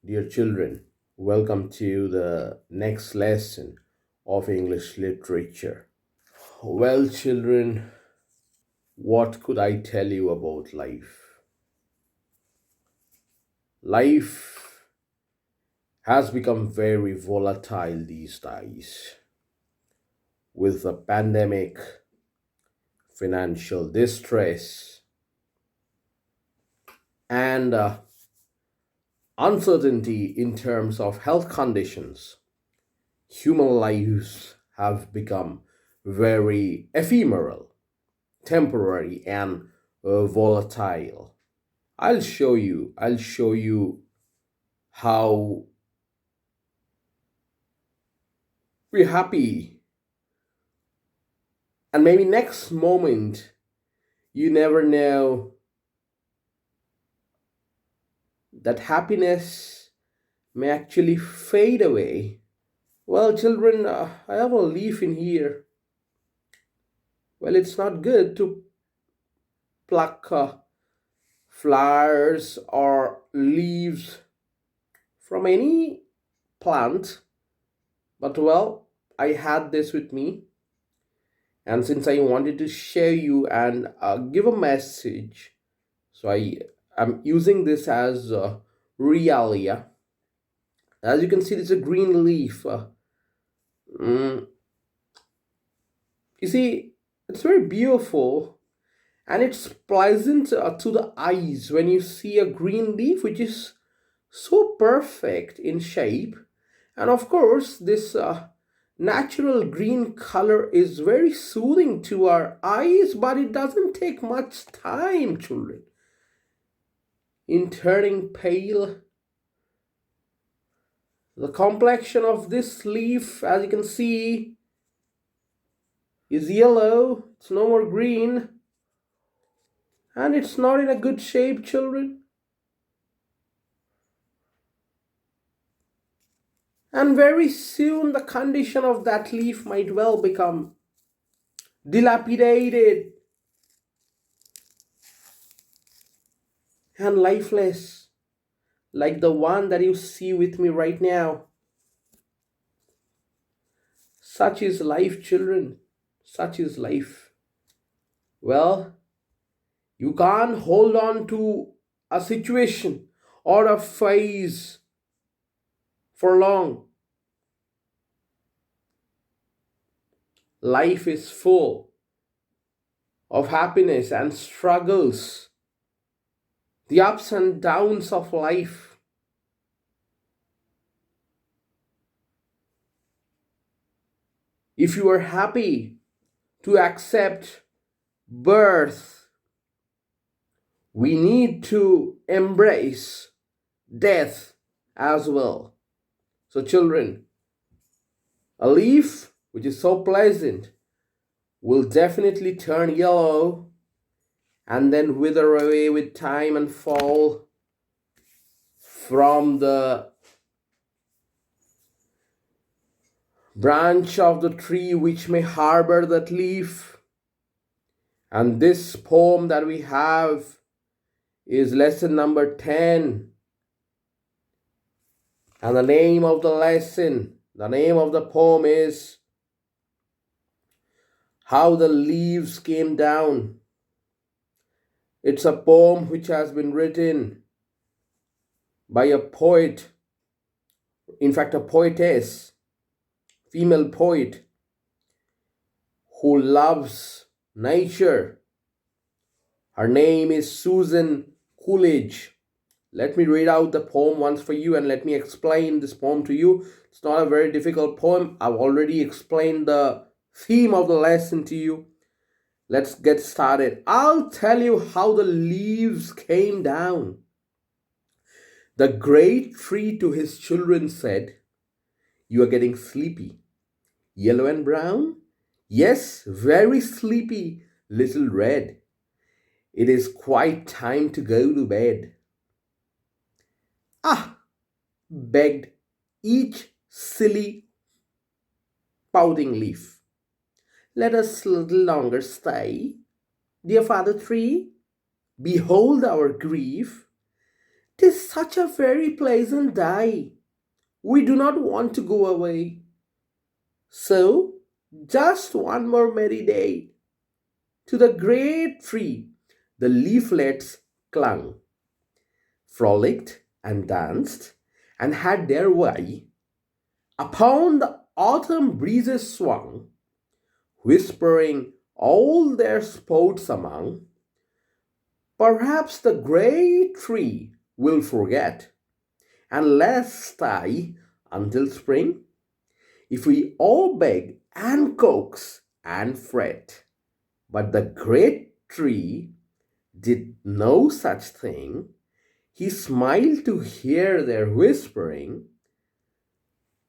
Dear children, welcome to the next lesson of English literature. Well, children, what could I tell you about life? Life has become very volatile these days with the pandemic, financial distress, and uncertainty in terms of health conditions. Human lives have become very ephemeral, temporary, and volatile. I'll show you how we're happy, and maybe next moment you never know that happiness may actually fade away. Well, children, I have a leaf in here. Well, it's not good to pluck flowers or leaves from any plant, but well, I had this with me, and since I wanted to share you and give a message, so I am using this as realia. As you can see, it's a green leaf. Mm, you see, it's very beautiful and it's pleasant to the eyes when you see a green leaf which is so perfect in shape. And of course, this natural green color is very soothing to our eyes, but it doesn't take much time, children, in turning pale. The complexion of this leaf, as you can see, is yellow. It's no more green, and it's not in a good shape, children. And very soon, the condition of that leaf might well become dilapidated and lifeless, like the one that you see with me right now. Such is life, children. Such is life. Well, you can't hold on to a situation or a phase for long. Life is full of happiness and struggles, the ups and downs of life. If you are happy to accept birth, we need to embrace death as well. So, children, a leaf which is so pleasant will definitely turn yellow and then wither away with time and fall from the branch of the tree which may harbor that leaf. And this poem that we have is lesson number 10. And the name of the name of the poem is How the Leaves Came Down. It's a poem which has been written by a poet, in fact, a poetess, female poet, who loves nature. Her name is Susan Coolidge. Let me read out the poem once for you and let me explain this poem to you. It's not a very difficult poem. I've already explained the theme of the lesson to you. Let's get started. I'll tell you how the leaves came down. The great tree to his children said, "You are getting sleepy. Yellow and brown? Yes, very sleepy, little red. It is quite time to go to bed." "Ah," begged each silly, pouting leaf, "let us a little longer stay. Dear Father Tree, behold our grief. 'Tis such a very pleasant day. We do not want to go away. So, just one more merry day. To the great tree the leaflets clung, frolicked and danced, and had their way. Upon the autumn breezes swung, whispering all their sports among. Perhaps the great tree will forget and let us stay until spring, if we all beg and coax and fret. But the great tree did no such thing. He smiled to hear their whispering.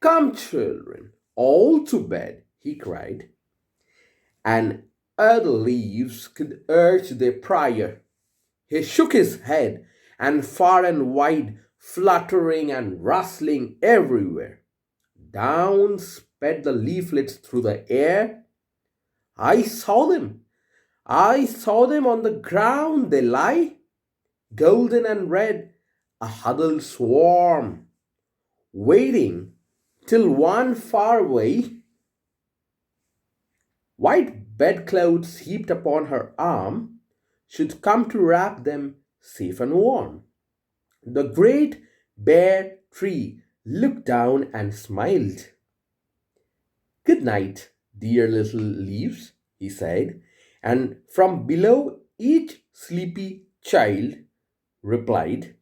Come, children, all to bed, he cried, and ere the leaves could urge their prayer, he shook his head, and far and wide, fluttering and rustling everywhere, down sped the leaflets through the air. I saw them, I saw them on the ground they lie, golden and red, a huddled swarm, waiting till one far away, white bedclothes heaped upon her arm, should come to wrap them safe and warm. The great bare tree looked down and smiled. Good night, dear little leaves, he said, and from below each sleepy child replied,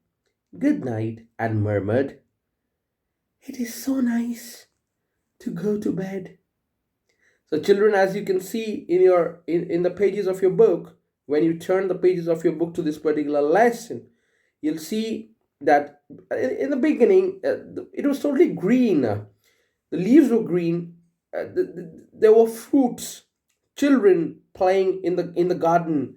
Good night, and murmured, It is so nice to go to bed. So, children, as you can see in the pages of your book, when you turn the pages of your book to this particular lesson, you'll see that in the beginning it was totally green. The leaves were green. There were fruits, children playing in the garden,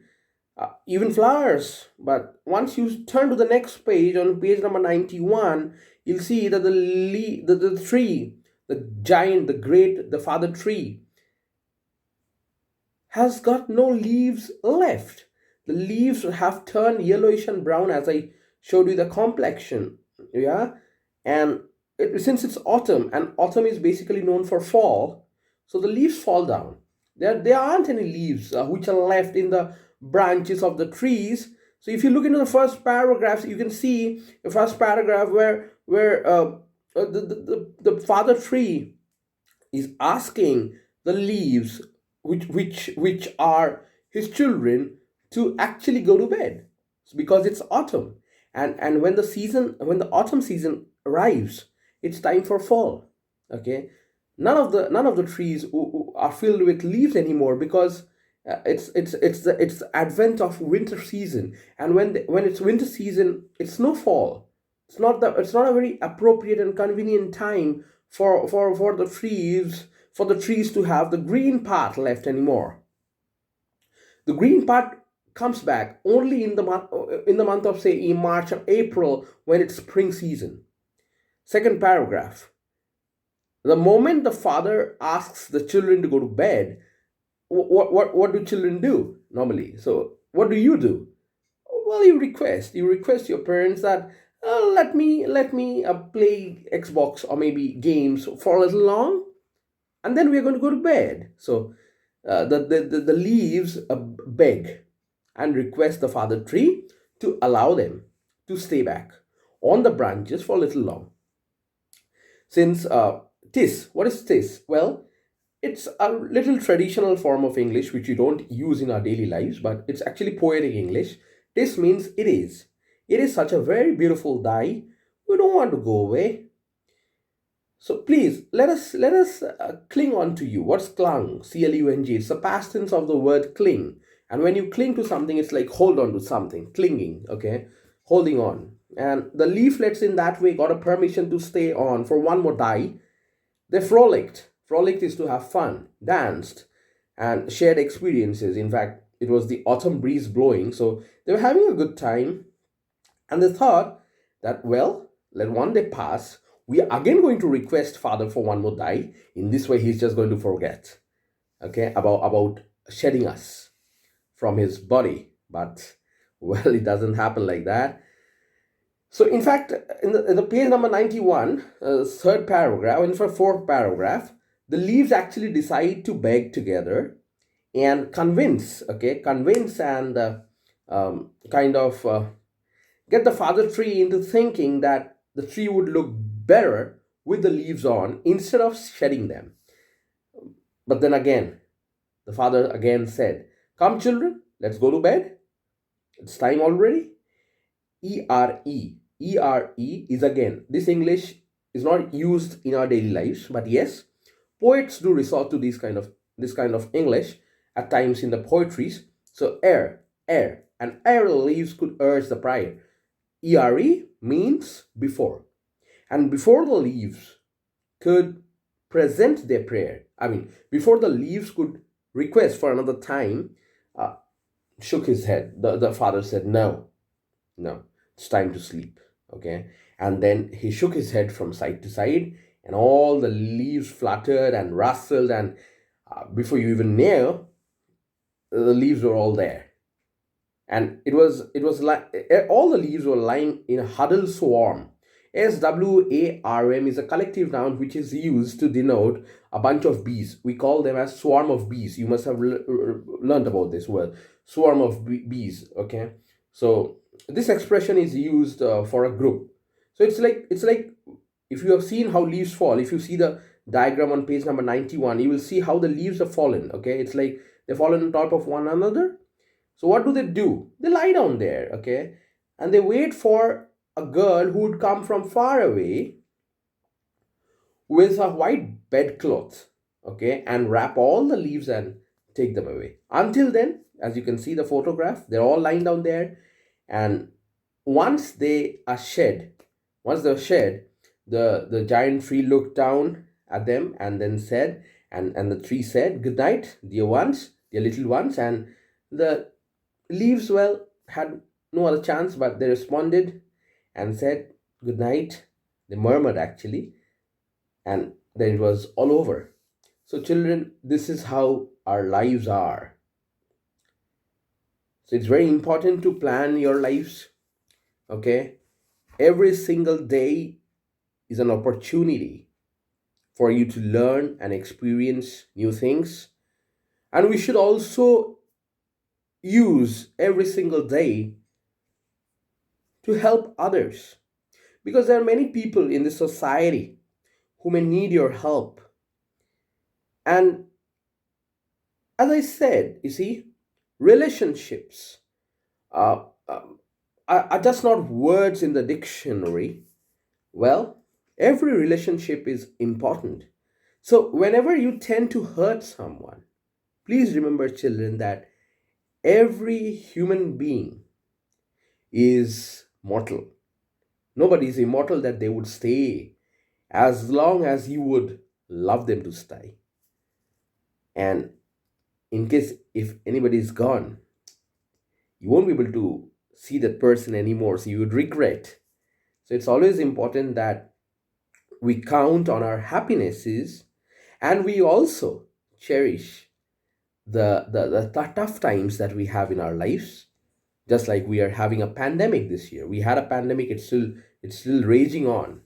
even flowers. But once you turn to the next page, on page number 91, you'll see that the tree, the giant, the great, the father tree, has got no leaves left. The leaves have turned yellowish and brown, as I showed you the complexion. Yeah, and since it's autumn, and autumn is basically known for fall, so the leaves fall down. There aren't any leaves which are left in the branches of the trees. So if you look into the first paragraphs, you can see the first paragraph where the father tree is asking the leaves, which are his children, to actually go to bed because it's autumn, and when the autumn season arrives, it's time for fall. Okay, none of the trees are filled with leaves anymore, because it's the advent of winter season, and when it's winter season, it's no fall. It's not a very appropriate and convenient time for the trees to have the green part left anymore. The green part comes back only in the month of, say, in March or April, when it's spring season. Second paragraph. The moment the father asks the children to go to bed, what do children do normally? So what do you do? Well, you request your parents that, let me play Xbox or maybe games for a little long, and then we're going to go to bed. So the leaves beg and request the father tree to allow them to stay back on the branches for a little long. Since tis, what is tis? Well, it's a little traditional form of English which we don't use in our daily lives, but it's actually poetic English. Tis means it is. It is such a very beautiful day. We don't want to go away. So please let us cling on to you. What's clung? CLUNG. It's the past tense of the word cling. And when you cling to something, it's like hold on to something. Clinging. Okay, holding on. And the leaflets in that way got a permission to stay on for one more day. They frolicked. Frolicked is to have fun, danced, and shared experiences. In fact, it was the autumn breeze blowing, so they were having a good time. And they thought that, well, let one day pass. We are again going to request Father for one more day. In this way, he's just going to forget, okay, about shedding us from his body. But, well, it doesn't happen like that. So, in fact, in the page number 91, third paragraph, in fact, fourth paragraph, the leaves actually decide to beg together and convince and kind of get the father tree into thinking that the tree would look better with the leaves on instead of shedding them. But then again, the father again said, "Come, children, let's go to bed. It's time already." E-R-E. E-R-E is again, this English is not used in our daily lives, but yes, poets do resort to this kind of English at times in the poetries. So ere, and ere the leaves could urge the prior. ERE means before. And before the leaves could present their prayer, before the leaves could request for another time, uh, shook his head. The father said, no, it's time to sleep. Okay. And then he shook his head from side to side, and all the leaves fluttered and rustled, and before you even knew, the leaves were all there. And it was like all the leaves were lying in a huddled swarm. SWARM is a collective noun which is used to denote a bunch of bees. We call them as swarm of bees. You must have learned about this word, swarm of bees. Okay, so this expression is used for a group. So it's like if you have seen how leaves fall, if you see the diagram on page number 91, you will see how the leaves have fallen. Okay, it's like they fallen on top of one another. So what do? They lie down there, okay, and they wait for a girl who would come from far away with a white bedcloth, okay, and wrap all the leaves and take them away. Until then, as you can see the photograph, they're all lying down there, and once they're shed, the giant tree looked down at them and then said, and the tree said, "Good night, dear ones, dear little ones," and the leaves, well, had no other chance, but they responded and said good night. They murmured actually, and then it was all over. So, children, this is how our lives are. So, it's very important to plan your lives. Okay, every single day is an opportunity for you to learn and experience new things, and we should also use every single day to help others, because there are many people in this society who may need your help. And as I said, you see, relationships uh, um, are just not words in the dictionary. Well, every relationship is important. So whenever you tend to hurt someone, please remember, children, that every human being is mortal. Nobody is immortal that they would stay as long as you would love them to stay. And in case if anybody is gone, you won't be able to see that person anymore, so you would regret. So it's always important that we count on our happinesses, and we also cherish the tough times that we have in our lives. Just like we are having a pandemic this year, we had a pandemic, it's still raging on.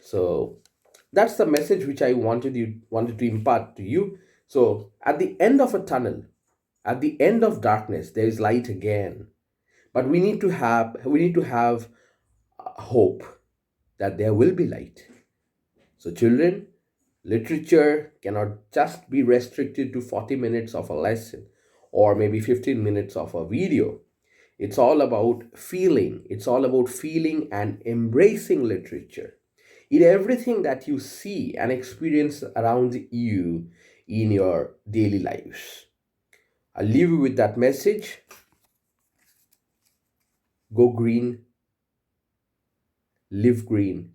So that's the message which I wanted to impart to you. So at the end of a tunnel, at the end of darkness, there is light again. But we need to have hope that there will be light. So, children, literature cannot just be restricted to 40 minutes of a lesson or maybe 15 minutes of a video. It's all about feeling. It's all about feeling and embracing literature in everything that you see and experience around you in your daily lives. I'll leave you with that message. Go green, live green,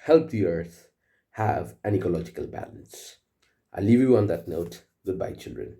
help the earth have an ecological balance. I'll leave you on that note. Goodbye, children.